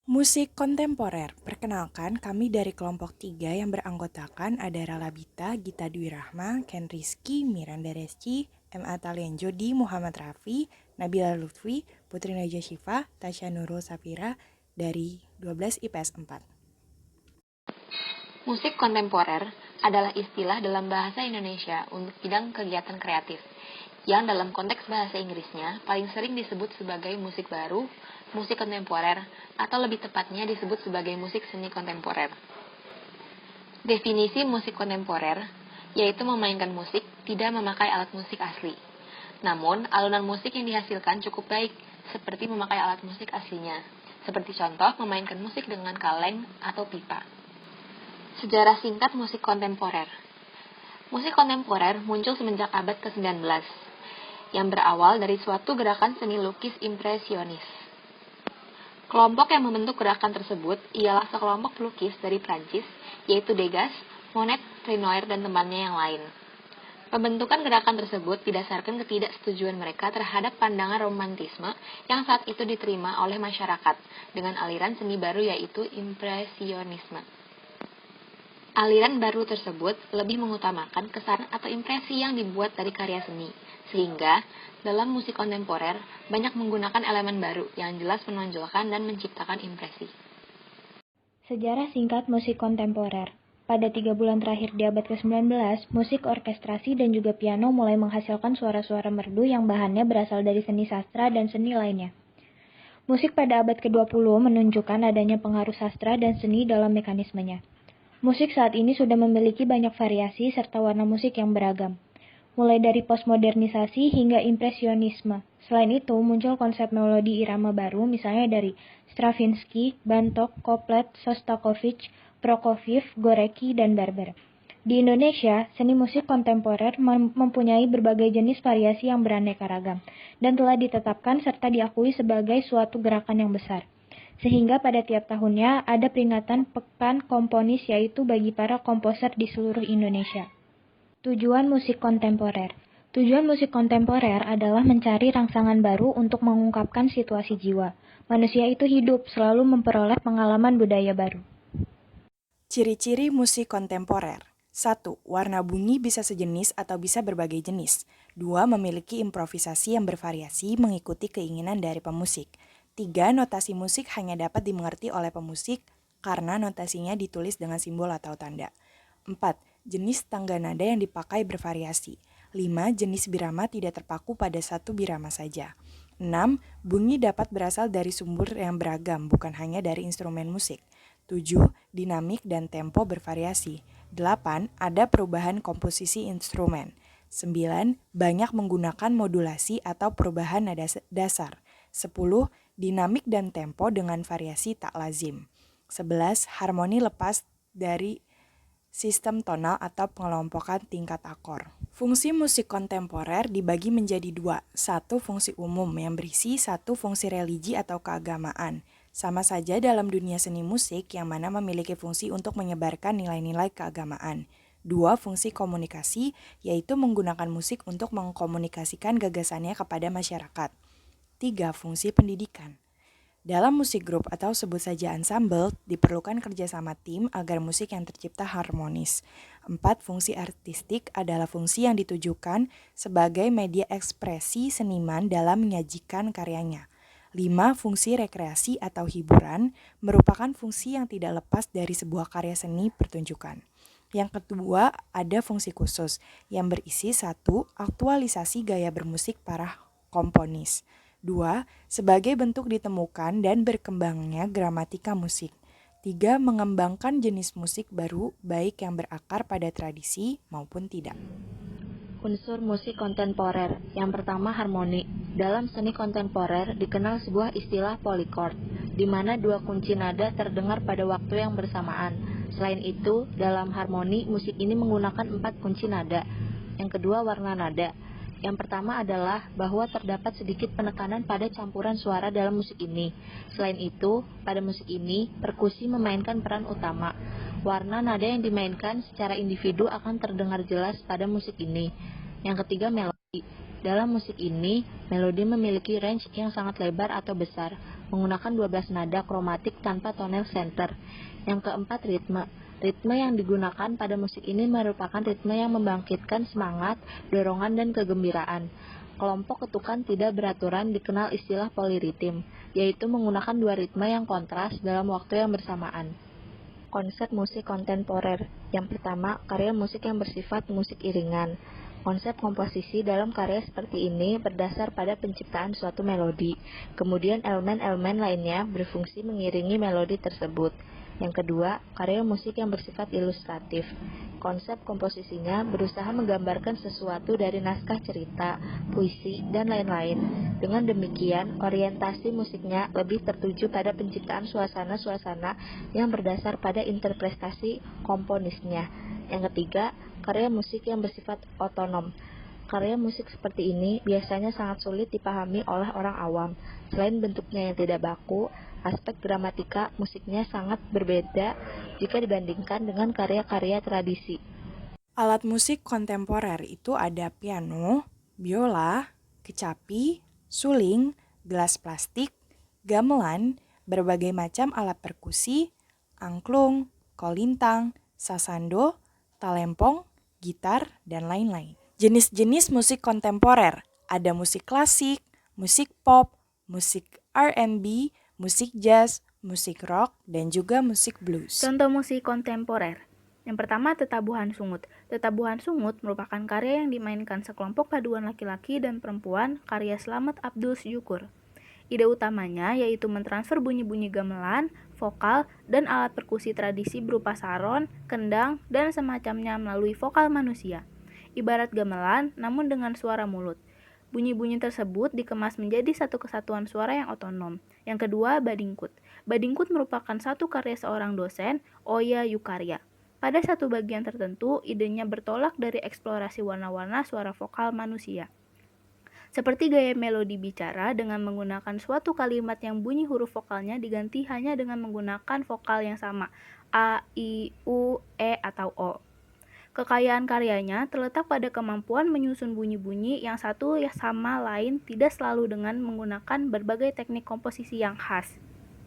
Musik kontemporer, perkenalkan kami dari kelompok 3 yang beranggotakan ada Ralabita, Gita Dwi Rahma, Ken Rizky, Miranda Resci, M.A. Talian Jodi, Muhammad Rafi, Nabila Lutfi, Putri Najwa Syifa, Tasya Nurul Safira dari 12 IPS 4. Musik kontemporer adalah istilah dalam bahasa Indonesia untuk bidang kegiatan kreatif, yang dalam konteks bahasa Inggrisnya paling sering disebut sebagai musik baru, musik kontemporer, atau lebih tepatnya disebut sebagai musik seni kontemporer. Definisi musik kontemporer yaitu memainkan musik tidak memakai alat musik asli. Namun, alunan musik yang dihasilkan cukup baik, seperti memakai alat musik aslinya. Seperti contoh, memainkan musik dengan kaleng atau pipa. Sejarah singkat musik kontemporer. Musik kontemporer muncul semenjak abad ke-19, yang berawal dari suatu gerakan seni lukis impresionis. Kelompok yang membentuk gerakan tersebut ialah sekelompok pelukis dari Prancis, yaitu Degas, Monet, Renoir, dan temannya yang lain. Pembentukan gerakan tersebut didasarkan ketidaksetujuan mereka terhadap pandangan romantisme yang saat itu diterima oleh masyarakat dengan aliran seni baru yaitu impresionisme. Aliran baru tersebut lebih mengutamakan kesan atau impresi yang dibuat dari karya seni, sehingga dalam musik kontemporer banyak menggunakan elemen baru yang jelas menonjolkan dan menciptakan impresi. Sejarah singkat musik kontemporer. Pada 3 bulan terakhir di abad ke-19, musik orkestrasi dan juga piano mulai menghasilkan suara-suara merdu yang bahannya berasal dari seni sastra dan seni lainnya. Musik pada abad ke-20 menunjukkan adanya pengaruh sastra dan seni dalam mekanismenya. Musik saat ini sudah memiliki banyak variasi serta warna musik yang beragam, mulai dari postmodernisasi hingga impresionisme. Selain itu, muncul konsep melodi irama baru, misalnya dari Stravinsky, Bartók, Koplet, Shostakovich, Prokofiev, Gorecki, dan Barber. Di Indonesia, seni musik kontemporer mempunyai berbagai jenis variasi yang beraneka ragam, dan telah ditetapkan serta diakui sebagai suatu gerakan yang besar. Sehingga pada tiap tahunnya ada peringatan Pekan Komponis yaitu bagi para komposer di seluruh Indonesia. Tujuan musik kontemporer. Tujuan musik kontemporer adalah mencari rangsangan baru untuk mengungkapkan situasi jiwa. Manusia itu hidup selalu memperoleh pengalaman budaya baru. Ciri-ciri musik kontemporer. 1. Warna bunyi bisa sejenis atau bisa berbagai jenis. 2. Memiliki improvisasi yang bervariasi mengikuti keinginan dari pemusik. 3. Notasi musik hanya dapat dimengerti oleh pemusik karena notasinya ditulis dengan simbol atau tanda. 4. Jenis tangga nada yang dipakai bervariasi. 5. Jenis birama tidak terpaku pada satu birama saja. 6. Bunyi dapat berasal dari sumber yang beragam, bukan hanya dari instrumen musik. 7. Dinamik dan tempo bervariasi. 8. Ada perubahan komposisi instrumen. 9. Banyak menggunakan modulasi atau perubahan nada dasar. 10. Dinamik dan tempo dengan variasi tak lazim. 11. Harmoni lepas dari sistem tonal atau pengelompokan tingkat akor. Fungsi musik kontemporer dibagi menjadi 2. 1. Fungsi umum yang berisi 1. Fungsi religi atau keagamaan. Sama saja dalam dunia seni musik yang mana memiliki fungsi untuk menyebarkan nilai-nilai keagamaan. 2. Fungsi komunikasi, yaitu menggunakan musik untuk mengkomunikasikan gagasannya kepada masyarakat. 3. Fungsi pendidikan. Dalam musik grup atau sebut saja ensemble, diperlukan kerjasama tim agar musik yang tercipta harmonis. 4. Fungsi artistik adalah fungsi yang ditujukan sebagai media ekspresi seniman dalam menyajikan karyanya. 5. Fungsi rekreasi atau hiburan merupakan fungsi yang tidak lepas dari sebuah karya seni pertunjukan. Yang kedua, ada fungsi khusus yang berisi 1. Aktualisasi gaya bermusik para komponis. 2. Sebagai bentuk ditemukan dan berkembangnya gramatika musik. 3. Mengembangkan jenis musik baru baik yang berakar pada tradisi maupun tidak. Unsur musik kontemporer. Yang pertama, harmoni. Dalam seni kontemporer dikenal sebuah istilah polychord, di mana 2 kunci nada terdengar pada waktu yang bersamaan. Selain itu, dalam harmoni, musik ini menggunakan 4 kunci nada. Yang kedua, warna nada. Yang pertama adalah bahwa terdapat sedikit penekanan pada campuran suara dalam musik ini. Selain itu, pada musik ini, perkusi memainkan peran utama. Warna nada yang dimainkan secara individu akan terdengar jelas pada musik ini. Yang ketiga, melodi. Dalam musik ini, melodi memiliki range yang sangat lebar atau besar. menggunakan 12 nada kromatik tanpa tonal center. Yang keempat, ritme. Ritme yang digunakan pada musik ini merupakan ritme yang membangkitkan semangat, dorongan, dan kegembiraan. Kelompok ketukan tidak beraturan dikenal istilah poliritim, yaitu menggunakan dua ritme yang kontras dalam waktu yang bersamaan. Konsep musik kontemporer. Yang pertama, karya musik yang bersifat musik iringan. Konsep komposisi dalam karya seperti ini berdasar pada penciptaan suatu melodi. Kemudian elemen-elemen lainnya berfungsi mengiringi melodi tersebut. Yang kedua, karya musik yang bersifat ilustratif. Konsep komposisinya berusaha menggambarkan sesuatu dari naskah cerita, puisi, dan lain-lain. Dengan demikian, orientasi musiknya lebih tertuju pada penciptaan suasana-suasana yang berdasar pada interpretasi komponisnya. Yang ketiga, karya musik yang bersifat otonom. Karya musik seperti ini biasanya sangat sulit dipahami oleh orang awam. Selain bentuknya yang tidak baku, aspek gramatika musiknya sangat berbeda jika dibandingkan dengan karya-karya tradisi. Alat musik kontemporer itu ada piano, biola, kecapi, suling, gelas plastik, gamelan, berbagai macam alat perkusi, angklung, kolintang, sasando, talempong, gitar, dan lain-lain. Jenis-jenis musik kontemporer, ada musik klasik, musik pop, musik R&B, musik jazz, musik rock, dan juga musik blues. Contoh musik kontemporer. Yang pertama, tetabuhan sungut. Tetabuhan sungut merupakan karya yang dimainkan sekelompok paduan laki-laki dan perempuan karya Slamet Abdul Syukur. Ide utamanya yaitu mentransfer bunyi-bunyi gamelan, vokal, dan alat perkusi tradisi berupa saron, kendang, dan semacamnya melalui vokal manusia. Ibarat gamelan, namun dengan suara mulut. Bunyi-bunyi tersebut dikemas menjadi satu kesatuan suara yang otonom. Yang kedua, badingkut. Badingkut merupakan satu karya seorang dosen, Oya Yukarya. Pada satu bagian tertentu, idenya bertolak dari eksplorasi warna-warna suara vokal manusia. Seperti gaya melodi bicara dengan menggunakan suatu kalimat yang bunyi huruf vokalnya diganti hanya dengan menggunakan vokal yang sama, A, I, U, E, atau O. Kekayaan karyanya terletak pada kemampuan menyusun bunyi-bunyi yang satu sama lain tidak selalu dengan menggunakan berbagai teknik komposisi yang khas.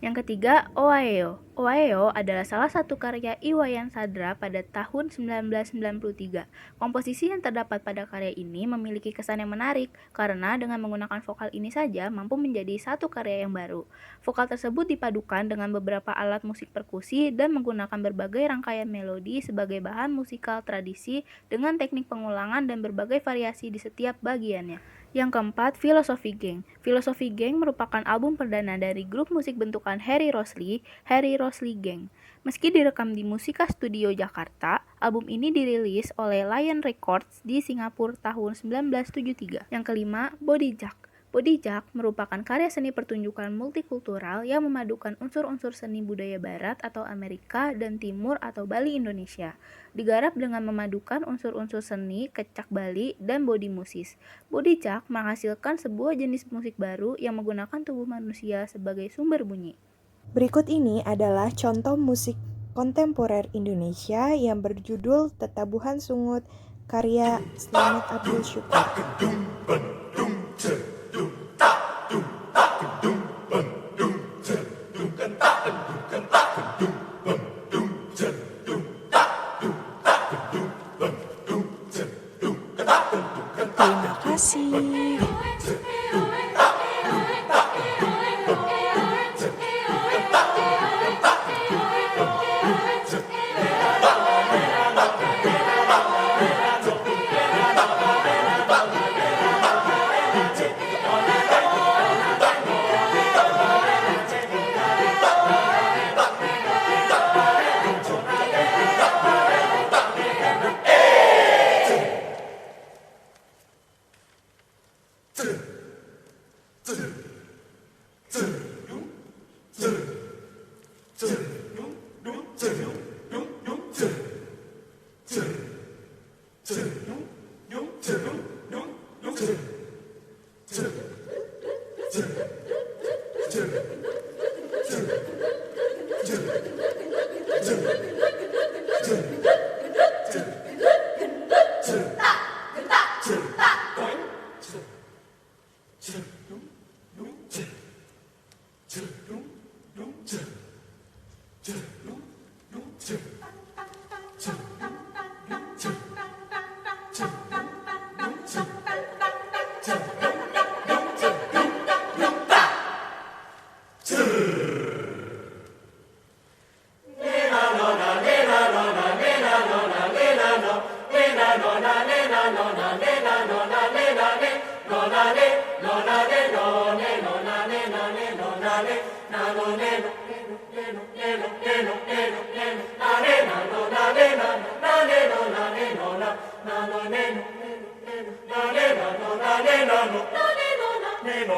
Yang ketiga, Owaeo. Owaeo adalah salah satu karya Iwayan Sadra pada tahun 1993. Komposisi yang terdapat pada karya ini memiliki kesan yang menarik karena dengan menggunakan vokal ini saja mampu menjadi satu karya yang baru. Vokal tersebut dipadukan dengan beberapa alat musik perkusi dan menggunakan berbagai rangkaian melodi sebagai bahan musikal tradisi dengan teknik pengulangan dan berbagai variasi di setiap bagiannya. Yang keempat, Philosophy Gang. Philosophy Gang merupakan album perdana dari grup musik bentukan Harry Rosley Gang. Meski direkam di Musika Studio Jakarta, album ini dirilis oleh Lion Records di Singapura tahun 1973. Yang kelima, Body Jack. Body Jack merupakan karya seni pertunjukan multikultural yang memadukan unsur-unsur seni budaya barat atau Amerika dan Timur atau Bali Indonesia. Digarap dengan memadukan unsur-unsur seni, kecak Bali, dan body musis. Body Jack menghasilkan sebuah jenis musik baru yang menggunakan tubuh manusia sebagai sumber bunyi. Berikut ini adalah contoh musik kontemporer Indonesia yang berjudul Tetabuhan Sungut karya Slamet Abdul Syukur. Terima kasih. Two.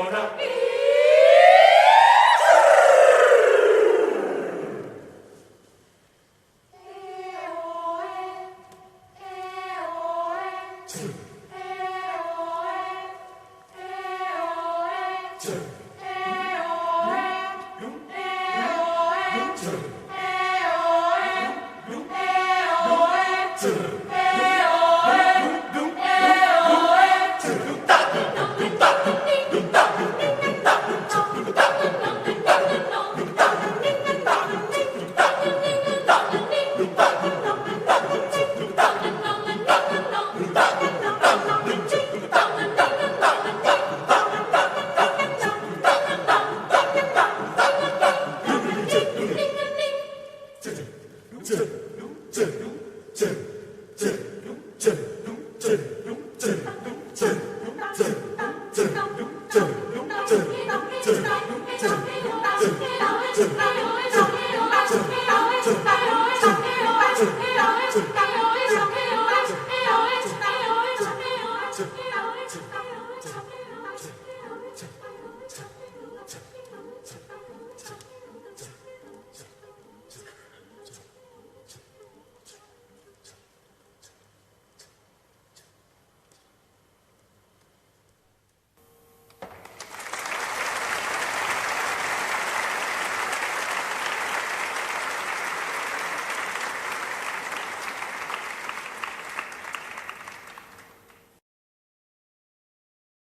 No,